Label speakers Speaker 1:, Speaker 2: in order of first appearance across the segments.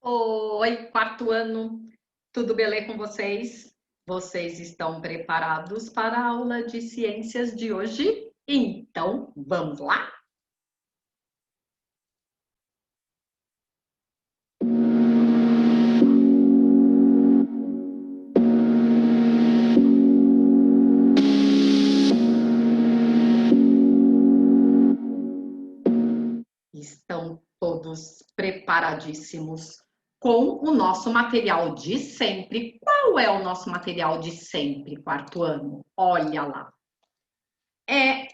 Speaker 1: Oi, quarto ano, tudo beleza com vocês? Vocês estão preparados para a aula de ciências de hoje? Então, vamos lá? Estão todos preparadíssimos com o nosso material de sempre. Qual é o nosso material de sempre, quarto ano? Olha lá. É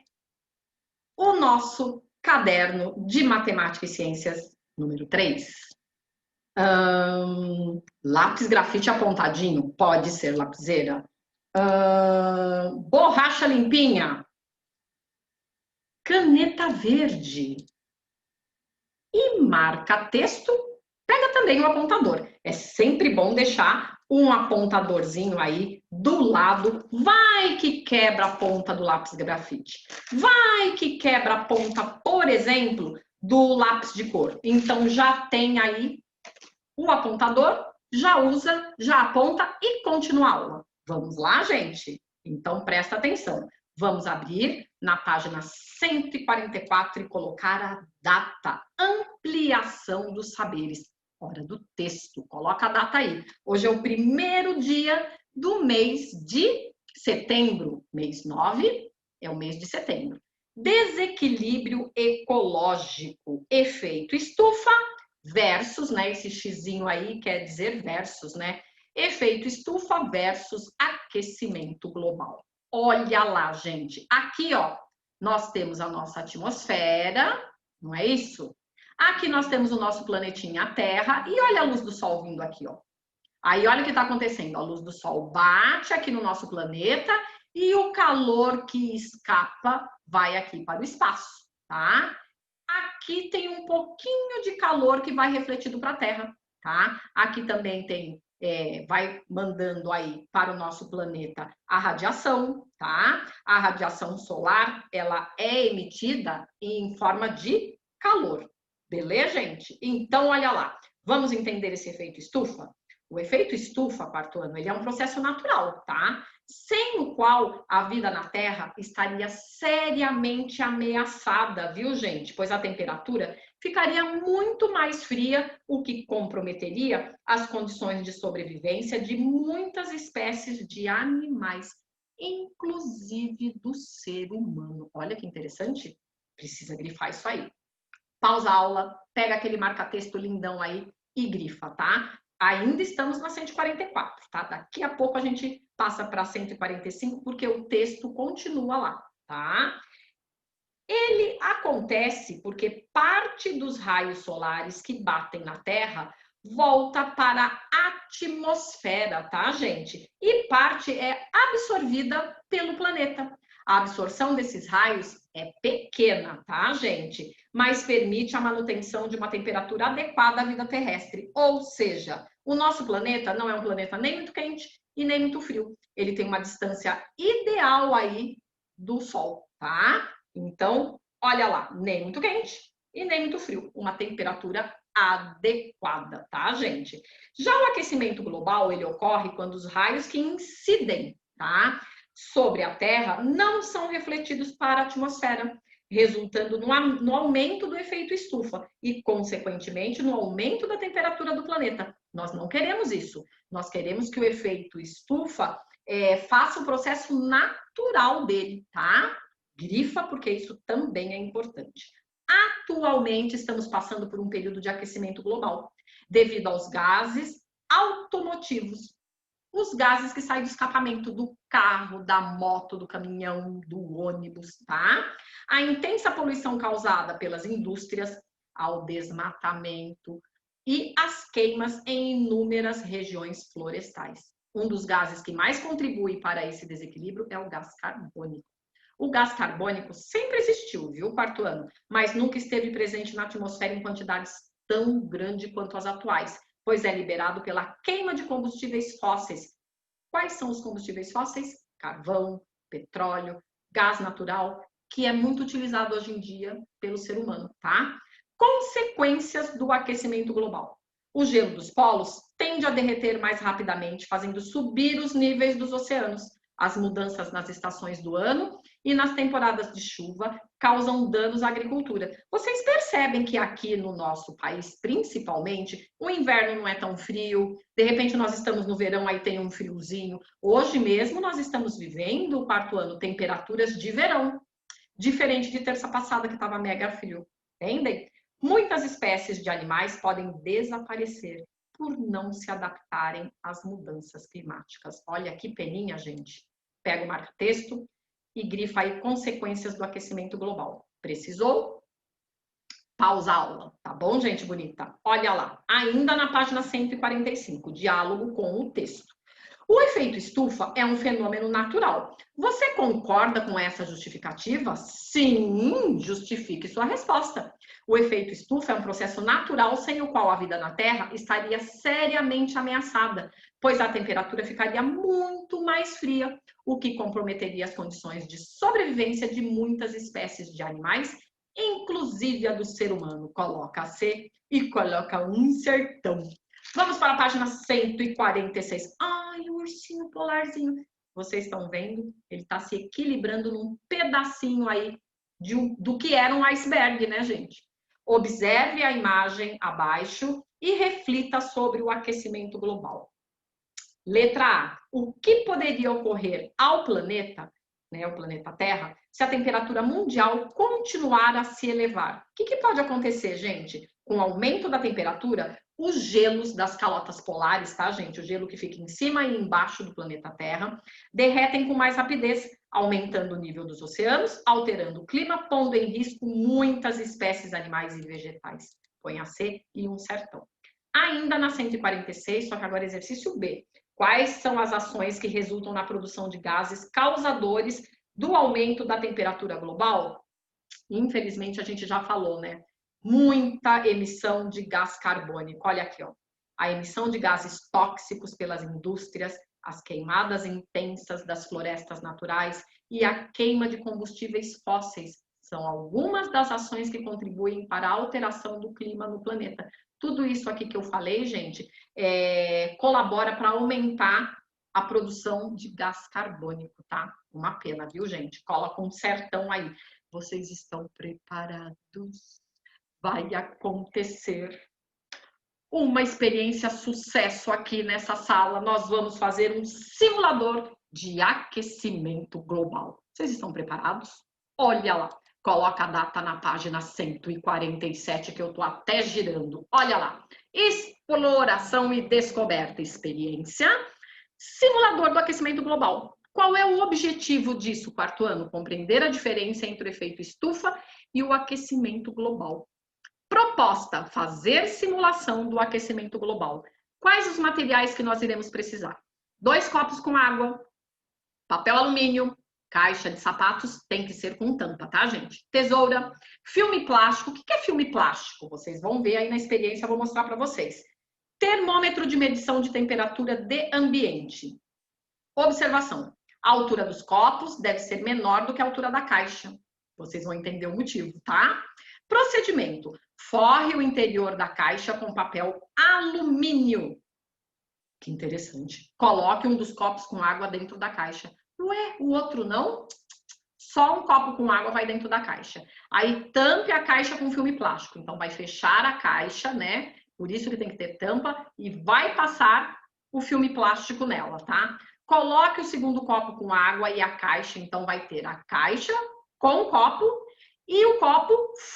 Speaker 1: o nosso caderno de matemática e ciências número 3. Lápis grafite apontadinho, pode ser lapiseira. Borracha limpinha, caneta verde e marca-texto. Pega também o apontador. É sempre bom deixar um apontadorzinho aí do lado. Vai que quebra a ponta do lápis grafite. Vai que quebra a ponta, por exemplo, do lápis de cor. Então já tem aí o apontador, já usa, já aponta e continua a aula. Vamos lá, gente? Então presta atenção. Vamos abrir na página 144 e colocar a data. Ampliação dos saberes. Hora do texto. Coloca a data aí. Hoje é o primeiro dia do mês de setembro. Mês 9 é o mês de setembro. Desequilíbrio ecológico. Efeito estufa versus, né? Esse xizinho aí quer dizer versus, né? Efeito estufa versus aquecimento global. Olha lá, gente. Aqui, ó, nós temos a nossa atmosfera, não é isso? Aqui nós temos o nosso planetinha Terra e olha a luz do Sol vindo aqui, ó. Aí olha o que está acontecendo. A luz do Sol bate aqui no nosso planeta e o calor que escapa vai aqui para o espaço, tá? Aqui tem um pouquinho de calor que vai refletido para a Terra, tá? Aqui também tem, vai mandando aí para o nosso planeta a radiação, tá? A radiação solar, ela é emitida em forma de calor, beleza, gente? Então, olha lá, vamos entender esse efeito estufa? O efeito estufa, quarto ano, ele é um processo natural, tá? Sem o qual a vida na Terra estaria seriamente ameaçada, viu, gente? Pois a temperatura ficaria muito mais fria, o que comprometeria as condições de sobrevivência de muitas espécies de animais, inclusive do ser humano. Olha que interessante. Precisa grifar isso aí. Pausa a aula, pega aquele marca-texto lindão aí e grifa, tá? Ainda estamos na 144, tá? Daqui a pouco a gente passa para 145, porque o texto continua lá, tá? Ele acontece porque parte dos raios solares que batem na Terra volta para a atmosfera, tá, gente? E parte é absorvida pelo planeta. A absorção desses raios é pequena, tá, gente? Mas permite a manutenção de uma temperatura adequada à vida terrestre. Ou seja, o nosso planeta não é um planeta nem muito quente e nem muito frio. Ele tem uma distância ideal aí do Sol, tá? Então, olha lá, nem muito quente e nem muito frio. Uma temperatura adequada, tá, gente? Já o aquecimento global, ele ocorre quando os raios que incidem, tá, sobre a Terra não são refletidos para a atmosfera, resultando no aumento do efeito estufa e, consequentemente, no aumento da temperatura do planeta. Nós não queremos isso. Nós queremos que o efeito estufa faça o processo natural dele, tá? Grifa, porque isso também é importante. Atualmente, estamos passando por um período de aquecimento global, devido aos gases automotivos. Os gases que saem do escapamento do carro, da moto, do caminhão, do ônibus, tá? A intensa poluição causada pelas indústrias, ao desmatamento e as queimas em inúmeras regiões florestais. Um dos gases que mais contribui para esse desequilíbrio é o gás carbônico. O gás carbônico sempre existiu, viu, quarto ano, mas nunca esteve presente na atmosfera em quantidades tão grandes quanto as atuais, pois é liberado pela queima de combustíveis fósseis. Quais são os combustíveis fósseis? Carvão, petróleo, gás natural, que é muito utilizado hoje em dia pelo ser humano, tá? Consequências do aquecimento global. O gelo dos polos tende a derreter mais rapidamente, fazendo subir os níveis dos oceanos. As mudanças nas estações do ano e nas temporadas de chuva causam danos à agricultura. Vocês percebem que aqui no nosso país, principalmente, o inverno não é tão frio, de repente nós estamos no verão, aí tem um friozinho. Hoje mesmo nós estamos vivendo o quarto ano, temperaturas de verão, diferente de terça passada que estava mega frio, entendem? Muitas espécies de animais podem desaparecer por não se adaptarem às mudanças climáticas. Olha que peninha, gente. Pega o marca-texto e grifa aí consequências do aquecimento global. Precisou? Pausa a aula, tá bom, gente bonita? Olha lá, ainda na página 145, diálogo com o texto. O efeito estufa é um fenômeno natural. Você concorda com essa justificativa? Sim, justifique sua resposta. O efeito estufa é um processo natural sem o qual a vida na Terra estaria seriamente ameaçada, pois a temperatura ficaria muito mais fria, o que comprometeria as condições de sobrevivência de muitas espécies de animais, inclusive a do ser humano. Coloca C e coloca um sertão. Vamos para a página 146. Ai, o ursinho polarzinho. Vocês estão vendo? Ele está se equilibrando num pedacinho aí do que era um iceberg, né, gente? Observe a imagem abaixo e reflita sobre o aquecimento global. Letra A. O que poderia ocorrer ao planeta, né, o planeta Terra, se a temperatura mundial continuar a se elevar? O que pode acontecer, gente? Com o aumento da temperatura, os gelos das calotas polares, tá, gente? O gelo que fica em cima e embaixo do planeta Terra, derretem com mais rapidez, aumentando o nível dos oceanos, alterando o clima, pondo em risco muitas espécies animais e vegetais. Põe a C e um sertão. Ainda na 146, só que agora exercício B. Quais são as ações que resultam na produção de gases causadores do aumento da temperatura global? Infelizmente, a gente já falou, né? Muita emissão de gás carbônico. Olha aqui, ó. A emissão de gases tóxicos pelas indústrias, as queimadas intensas das florestas naturais e a queima de combustíveis fósseis são algumas das ações que contribuem para a alteração do clima no planeta. Tudo isso aqui que eu falei, gente, colabora para aumentar a produção de gás carbônico, tá? Uma pena, viu, gente? Coloca um sertão aí. Vocês estão preparados? Vai acontecer uma experiência sucesso aqui nessa sala. Nós vamos fazer um simulador de aquecimento global. Vocês estão preparados? Olha lá. Coloca a data na página 147, que eu tô até girando. Olha lá. Exploração e descoberta. Experiência. Simulador do aquecimento global. Qual é o objetivo disso, quarto ano? Compreender a diferença entre o efeito estufa e o aquecimento global. Proposta: fazer simulação do aquecimento global. Quais os materiais que nós iremos precisar? 2 copos com água, papel alumínio, caixa de sapatos, tem que ser com tampa, tá, gente? Tesoura, filme plástico. O que é filme plástico? Vocês vão ver aí na experiência, eu vou mostrar para vocês. Termômetro de medição de temperatura de ambiente. Observação: a altura dos copos deve ser menor do que a altura da caixa. Vocês vão entender o motivo, tá? Procedimento: forre o interior da caixa com papel alumínio. Que interessante. Coloque um dos copos com água dentro da caixa. Ué, o outro não? Só um copo com água vai dentro da caixa. Aí tampe a caixa com filme plástico. Então vai fechar a caixa, né? Por isso que tem que ter tampa e vai passar o filme plástico nela, tá? Coloque o segundo copo com água e a caixa, então vai ter a caixa com o copo e o copo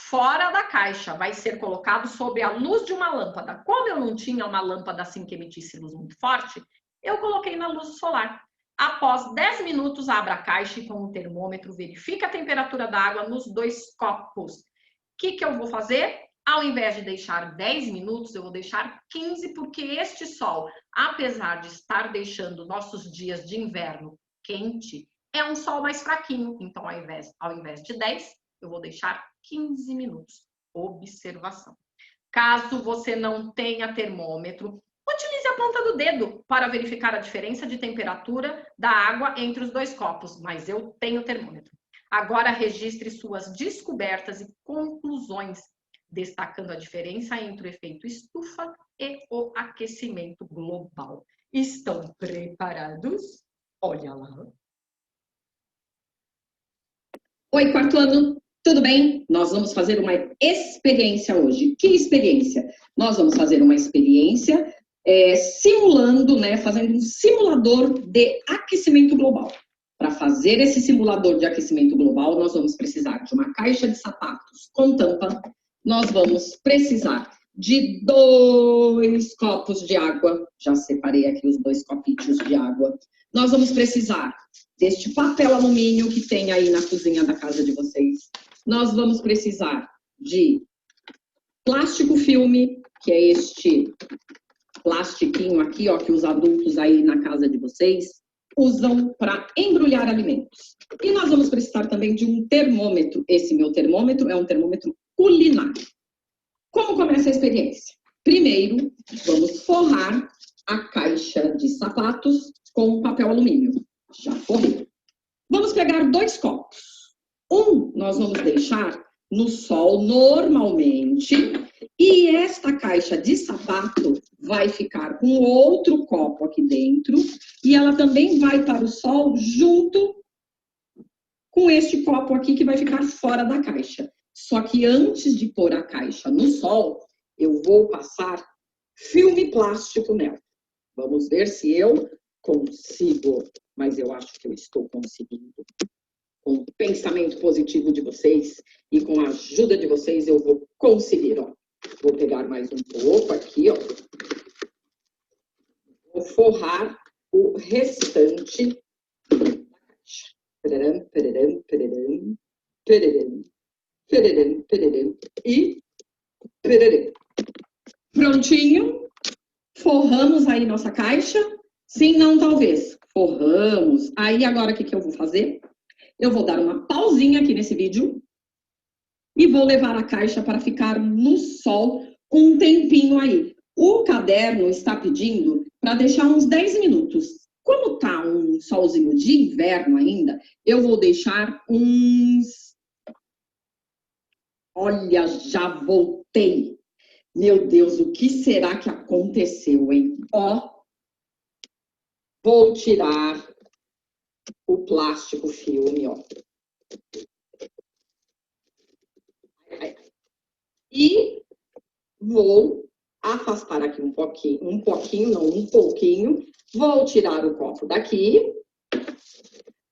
Speaker 1: fora da caixa. Vai ser colocado sob a luz de uma lâmpada. Como eu não tinha uma lâmpada assim que emitisse luz muito forte, eu coloquei na luz solar. Após 10 minutos, abra a caixa e com o termômetro verifique a temperatura da água nos 2 copos. O que eu vou fazer? Ao invés de deixar 10 minutos, eu vou deixar 15, porque este sol, apesar de estar deixando nossos dias de inverno quente, é um sol mais fraquinho. Então, ao invés de 10, eu vou deixar 15 minutos. Observação. Caso você não tenha termômetro, utilize a ponta do dedo para verificar a diferença de temperatura da água entre os 2 copos, mas eu tenho termômetro. Agora registre suas descobertas e conclusões. destacando a diferença entre o efeito estufa e o aquecimento global. Estão preparados? Olha lá.
Speaker 2: Oi, quarto ano, tudo bem? Nós vamos fazer uma experiência hoje. Que experiência? Nós vamos fazer uma experiência simulando, fazendo um simulador de aquecimento global. Para fazer esse simulador de aquecimento global, nós vamos precisar de uma caixa de sapatos com tampa. Nós vamos precisar de 2 copos de água. Já separei aqui os 2 copinhos de água. Nós vamos precisar deste papel alumínio que tem aí na cozinha da casa de vocês. Nós vamos precisar de plástico filme, que é este plastiquinho aqui, ó, que os adultos aí na casa de vocês usam para embrulhar alimentos. E nós vamos precisar também de um termômetro. Esse meu termômetro é um termômetro culinário. Como começa a experiência? Primeiro, vamos forrar a caixa de sapatos com papel alumínio. Já forrei. Vamos pegar 2 copos. Um nós vamos deixar no sol normalmente e esta caixa de sapato vai ficar com outro copo aqui dentro e ela também vai para o sol junto com este copo aqui que vai ficar fora da caixa. Só que antes de pôr a caixa no sol, eu vou passar filme plástico nela. Vamos ver se eu consigo, mas eu acho que eu estou conseguindo. Com o pensamento positivo de vocês e com a ajuda de vocês, eu vou conseguir, ó. Vou pegar mais um pouco aqui, ó. Vou forrar o restante da caixa. Pereram, pereram, pereram, pereram, pereram, pereram e pereram. Prontinho? Forramos aí nossa caixa? Sim, não, talvez. Forramos. Aí agora o que eu vou fazer? Eu vou dar uma pausinha aqui nesse vídeo e vou levar a caixa para ficar no sol um tempinho aí. O caderno está pedindo para deixar uns 10 minutos. Como tá um solzinho de inverno ainda, eu vou deixar uns... Olha, já voltei. Meu Deus, o que será que aconteceu, hein? Ó, vou tirar o plástico filme, ó. E vou afastar aqui um pouquinho. Vou tirar o copo daqui.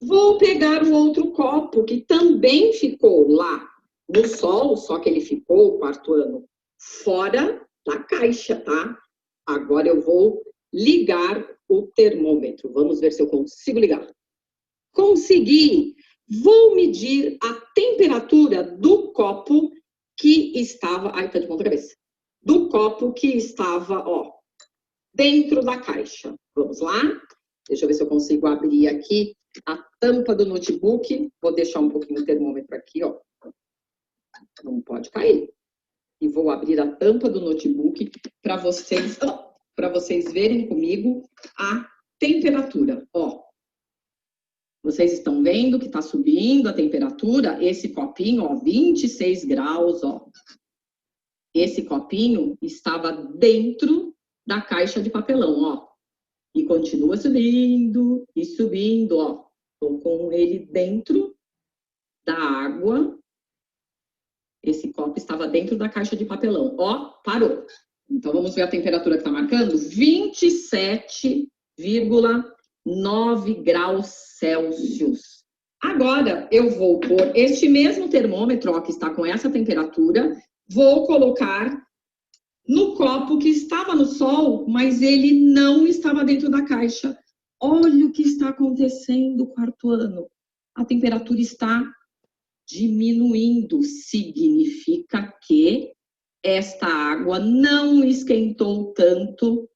Speaker 2: Vou pegar o outro copo que também ficou lá no sol, só que ele ficou, quarto ano, fora da caixa, tá? Agora eu vou ligar o termômetro. Vamos ver se eu consigo ligar. Consegui! Vou medir a temperatura do copo que estava... Ai, tá de ponta cabeça. Do copo que estava, ó, dentro da caixa. Vamos lá? Deixa eu ver se eu consigo abrir aqui a tampa do notebook. Vou deixar um pouquinho o termômetro aqui, ó. Não pode cair. E vou abrir a tampa do notebook para vocês verem comigo a temperatura, ó. Vocês estão vendo que está subindo a temperatura? Esse copinho, ó, 26 graus, ó. Esse copinho estava dentro da caixa de papelão, ó. E continua subindo e subindo, ó. Estou com ele dentro da água. Esse copo estava dentro da caixa de papelão. Ó, parou. Então, vamos ver a temperatura que está marcando? 27,9 graus Celsius. Agora, eu vou pôr este mesmo termômetro, ó, que está com essa temperatura, vou colocar no copo que estava no sol, mas ele não estava dentro da caixa. Olha o que está acontecendo, quarto ano. A temperatura está diminuindo. Significa que esta água não esquentou tanto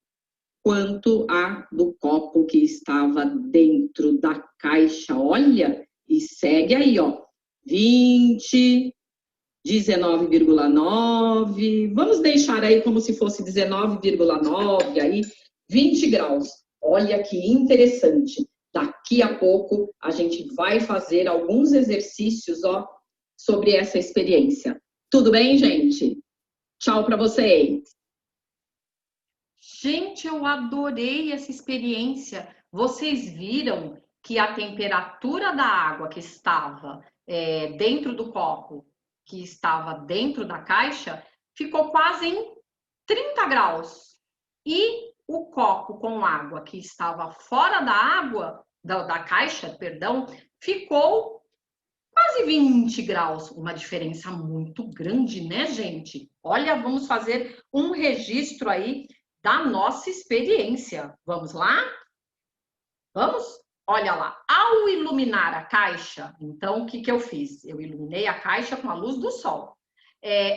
Speaker 2: quanto a do copo que estava dentro da caixa. Olha, e segue aí, ó. 20, 19,9. Vamos deixar aí como se fosse 19,9, aí 20 graus. Olha que interessante. Daqui a pouco a gente vai fazer alguns exercícios, ó, sobre essa experiência. Tudo bem, gente? Tchau para vocês.
Speaker 1: Gente, eu adorei essa experiência. Vocês viram que a temperatura da água que estava dentro do copo, que estava dentro da caixa, ficou quase em 30 graus. E o copo com água que estava fora da água, da caixa, perdão, ficou quase 20 graus. Uma diferença muito grande, né, gente? Olha, vamos fazer um registro aí da nossa experiência. Vamos lá? Vamos? Olha lá, ao iluminar a caixa, então o que eu fiz? Eu iluminei a caixa com a luz do sol.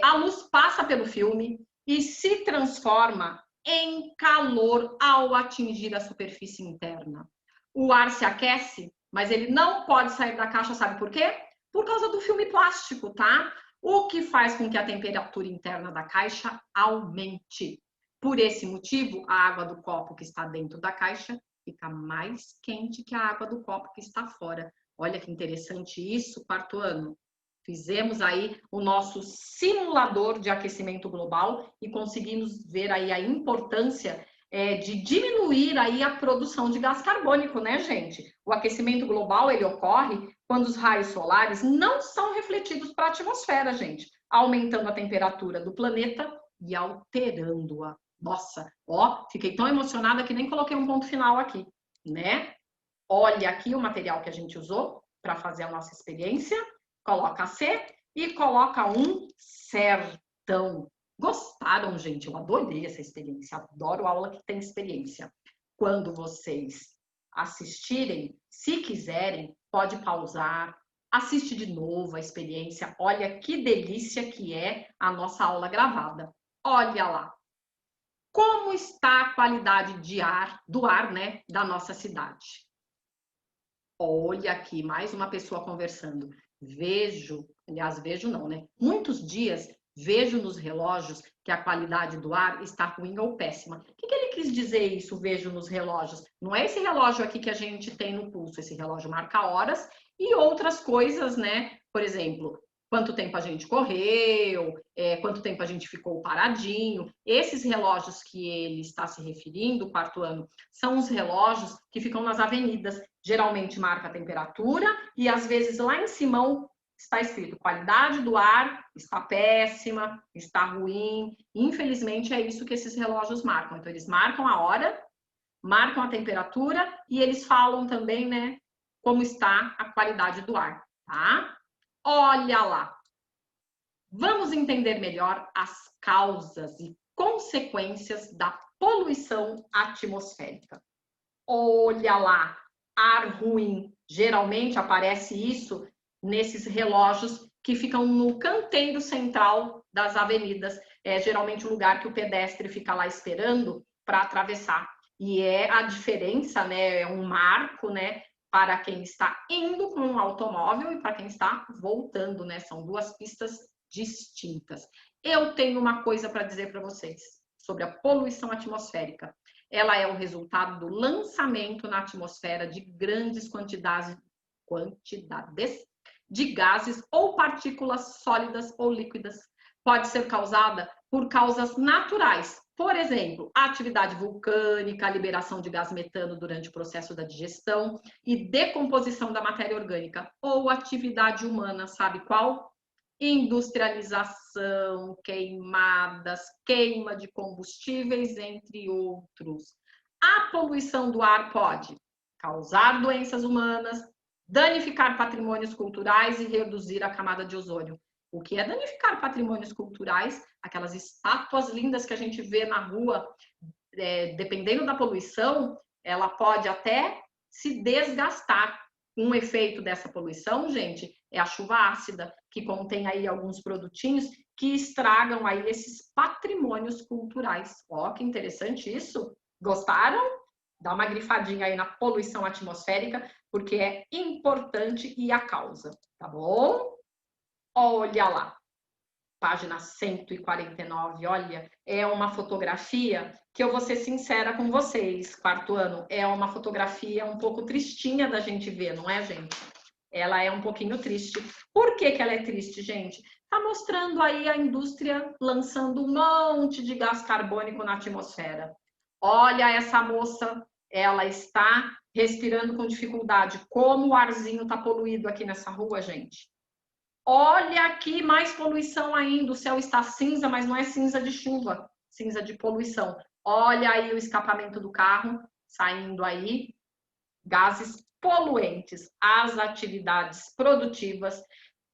Speaker 1: A luz passa pelo filme e se transforma em calor ao atingir a superfície interna. O ar se aquece, mas ele não pode sair da caixa, sabe por quê? Por causa do filme plástico, tá? O que faz com que a temperatura interna da caixa aumente. Por esse motivo, a água do copo que está dentro da caixa fica mais quente que a água do copo que está fora. Olha que interessante isso, quarto ano. Fizemos aí o nosso simulador de aquecimento global e conseguimos ver aí a importância de diminuir aí a produção de gás carbônico, né, gente? O aquecimento global, ele ocorre quando os raios solares não são refletidos para a atmosfera, gente, aumentando a temperatura do planeta e alterando-a. Nossa, ó, fiquei tão emocionada que nem coloquei um ponto final aqui, né? Olha aqui o material que a gente usou para fazer a nossa experiência. Coloca C e coloca um sertão. Gostaram, gente? Eu adorei essa experiência. Adoro aula que tem experiência. Quando vocês assistirem, se quiserem, pode pausar, assiste de novo a experiência. Olha que delícia que é a nossa aula gravada. Olha lá. Como está a qualidade do ar, né, da nossa cidade? Olha aqui, mais uma pessoa conversando. Aliás, vejo não, né? Muitos dias vejo nos relógios que a qualidade do ar está ruim ou péssima. O que ele quis dizer isso, vejo nos relógios? Não é esse relógio aqui que a gente tem no pulso, esse relógio marca horas e outras coisas, né? Por exemplo, quanto tempo a gente correu, quanto tempo a gente ficou paradinho. Esses relógios que ele está se referindo, o quarto ano, são os relógios que ficam nas avenidas. Geralmente marca a temperatura e às vezes lá em cima está escrito qualidade do ar está péssima, está ruim. Infelizmente é isso que esses relógios marcam. Então eles marcam a hora, marcam a temperatura e eles falam também, né, como está a qualidade do ar, tá? Olha lá. Vamos entender melhor as causas e consequências da poluição atmosférica. Olha lá, ar ruim. Geralmente aparece isso nesses relógios que ficam no canteiro central das avenidas. É geralmente o lugar que o pedestre fica lá esperando para atravessar. E é a diferença, né? É um marco, né? Para quem está indo com um automóvel e para quem está voltando, né? São duas pistas distintas. Eu tenho uma coisa para dizer para vocês sobre a poluição atmosférica. Ela é o resultado do lançamento na atmosfera de grandes quantidades de gases ou partículas sólidas ou líquidas. Pode ser causada por causas naturais, por exemplo, a atividade vulcânica, a liberação de gás metano durante o processo da digestão e decomposição da matéria orgânica, ou atividade humana, sabe qual? Industrialização, queimadas, queima de combustíveis, entre outros. A poluição do ar pode causar doenças humanas, danificar patrimônios culturais e reduzir a camada de ozônio. O que é danificar patrimônios culturais? Aquelas estátuas lindas que a gente vê na rua, dependendo da poluição, ela pode até se desgastar. Um efeito dessa poluição, gente, é a chuva ácida, que contém aí alguns produtinhos que estragam aí esses patrimônios culturais. Ó, que interessante isso. Gostaram? Dá uma grifadinha aí na poluição atmosférica, porque é importante e a causa, tá bom? Olha lá, página 149, olha, é uma fotografia que eu vou ser sincera com vocês, quarto ano, é uma fotografia um pouco tristinha da gente ver, não é, gente? Ela é um pouquinho triste. Por que ela é triste, gente? Está mostrando aí a indústria lançando um monte de gás carbônico na atmosfera. Olha essa moça, ela está respirando com dificuldade. Como o arzinho está poluído aqui nessa rua, gente. Olha aqui, mais poluição ainda. O céu está cinza, mas não é cinza de chuva, cinza de poluição. Olha aí o escapamento do carro saindo aí. Gases poluentes. As atividades produtivas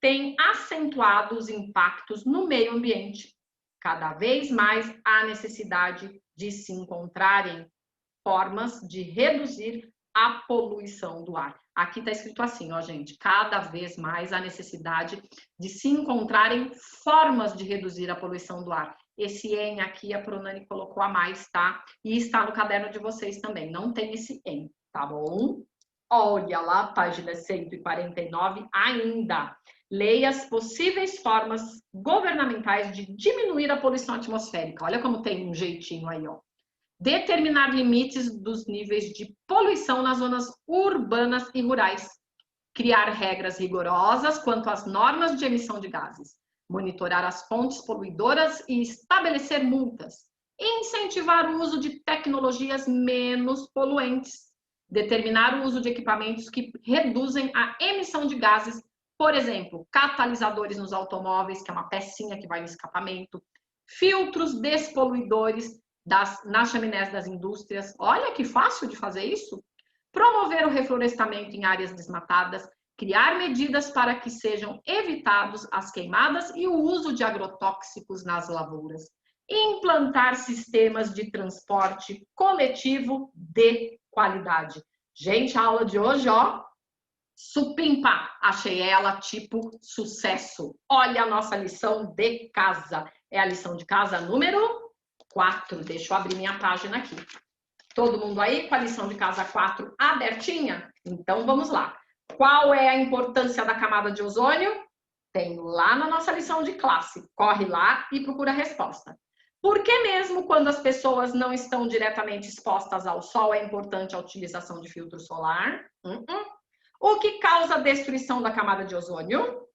Speaker 1: têm acentuado os impactos no meio ambiente. Cada vez mais há necessidade de se encontrarem formas de reduzir a poluição do ar. Aqui está escrito assim, ó, gente, cada vez mais há necessidade de se encontrarem formas de reduzir a poluição do ar. Esse "em" aqui a Pronani colocou a mais, tá? E está no caderno de vocês também, não tem esse "em", tá bom? Olha lá, página 149 ainda. Leia as possíveis formas governamentais de diminuir a poluição atmosférica. Olha como tem um jeitinho aí, ó. Determinar limites dos níveis de poluição nas zonas urbanas e rurais. Criar regras rigorosas quanto às normas de emissão de gases. Monitorar as fontes poluidoras e estabelecer multas. Incentivar o uso de tecnologias menos poluentes. Determinar o uso de equipamentos que reduzem a emissão de gases, por exemplo, catalisadores nos automóveis, que é uma pecinha que vai no escapamento, filtros despoluidores nas chaminés das indústrias. Olha que fácil de fazer isso. Promover o reflorestamento em áreas desmatadas, criar medidas para que sejam evitados as queimadas e o uso de agrotóxicos nas lavouras. Implantar sistemas de transporte coletivo de qualidade. Gente, a aula de hoje, ó, supimpa, achei ela tipo sucesso. Olha a nossa lição de casa. É a lição de casa número 4. Deixa eu abrir minha página aqui. Todo mundo aí com a lição de casa 4 abertinha? Então vamos lá. Qual é a importância da camada de ozônio? Tem lá na nossa lição de classe. Corre lá e procura a resposta. Por que mesmo quando as pessoas não estão diretamente expostas ao sol é importante a utilização de filtro solar? O que causa a destruição da camada de ozônio?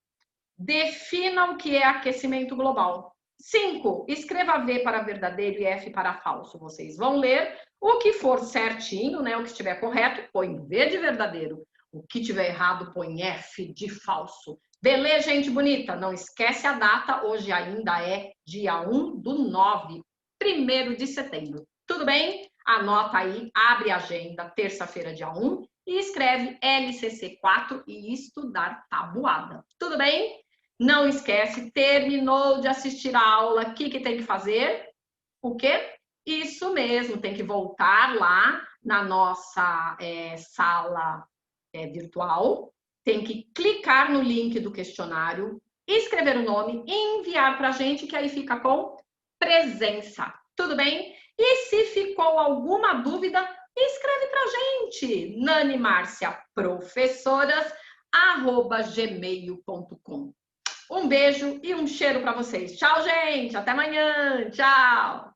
Speaker 1: Defina o que é aquecimento global. 5. Escreva V para verdadeiro e F para falso. Vocês vão ler o que for certinho, né? O que estiver correto, põe V de verdadeiro. O que tiver errado, põe F de falso. Beleza, gente bonita? Não esquece a data. Hoje ainda é dia 1/9, 1º de setembro. Tudo bem? Anota aí, abre a agenda, terça-feira, dia 1, e escreve LCC4 e estudar tabuada. Tudo bem? Não esquece, terminou de assistir a aula, o que tem que fazer? O quê? Isso mesmo, tem que voltar lá na nossa sala virtual, tem que clicar no link do questionário, escrever o nome e enviar para a gente, que aí fica com presença. Tudo bem? E se ficou alguma dúvida, escreve para a gente, nanimarciaprofessoras@gmail.com. Um beijo e um cheiro para vocês. Tchau, gente. Até amanhã. Tchau.